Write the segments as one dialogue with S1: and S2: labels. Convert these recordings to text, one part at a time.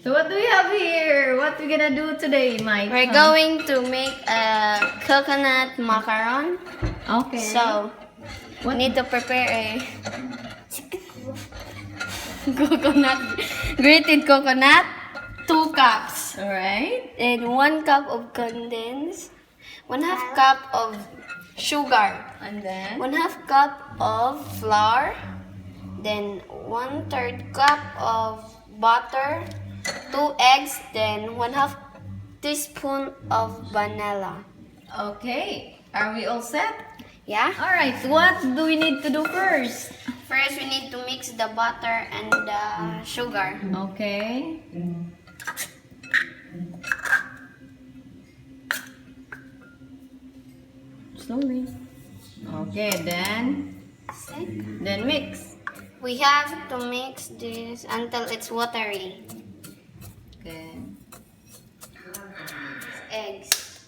S1: So what do we have here? What we gonna do today, Mike?
S2: We're going to make a coconut macaron.
S1: Okay.
S2: So, we need to prepare a grated coconut, 2 cups.
S1: Alright.
S2: And 1 cup of condensed, 1/2 cup of sugar,
S1: And then?
S2: 1/2 cup of flour, then 1/3 cup of butter, 2 eggs, then 1/2 teaspoon of vanilla.
S1: Okay. Are we all set?
S2: Yeah?
S1: Alright. What do we need to do first?
S2: First, we need to mix the butter and the sugar.
S1: Okay. Slowly. Okay, then mix.
S2: We have to mix this until it's watery.
S1: Okay.
S2: Eggs.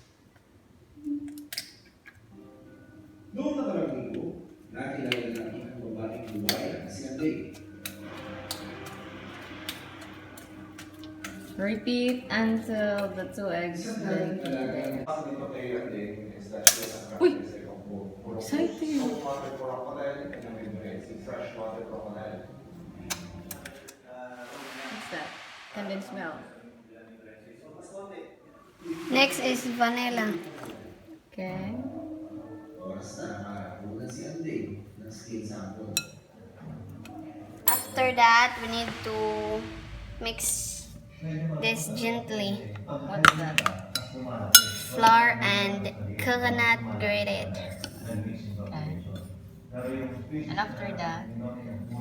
S3: Noong nakarang linggo, nakilala natin ang babaeng buhay na si Anday.
S1: Repeat until the 2 eggs.
S3: Isang talaga ang nito kay Anday is that she's a
S1: Uy!
S3: practice of
S1: Exciting!
S3: saltwater crocodile and a freshwater crocodile.
S1: What's that? Condensed milk.
S2: Next is vanilla.
S1: Okay.
S3: Oras na makakunan si Anday ng skin sample.
S2: After that, we need to mix this gently.
S1: What's that?
S2: Flour and coconut grated.
S1: Okay. And after that,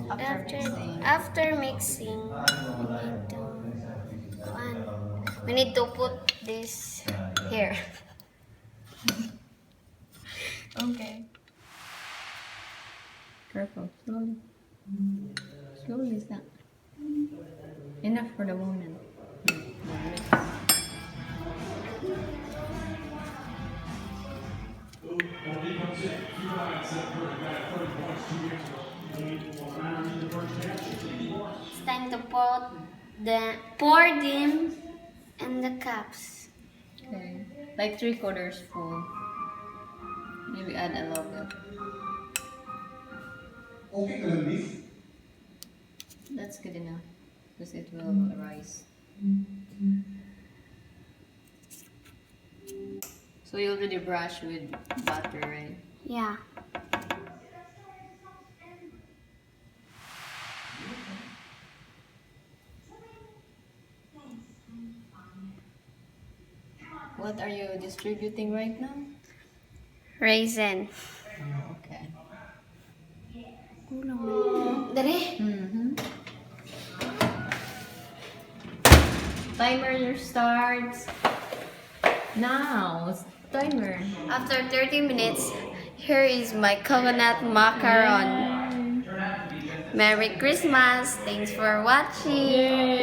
S2: After mixing, we need to put this here.
S1: Okay. Careful. Slowly. Slowly, stop. Enough for the moment. Mix.
S2: It's time to pour them in the cups.
S1: Okay. Like 3/4 full. Maybe add a little bit.
S3: Okay ka lang, Miss?
S1: That's good enough. Because it will rise. So you already brush with butter, right?
S2: Yeah.
S1: What are you distributing right now?
S2: Raisin.
S1: Okay.
S2: Dali.
S1: Mm-hmm. Timer starts now. Timer.
S2: After 30 minutes, here is my coconut macaron. Merry Christmas. Thanks for watching.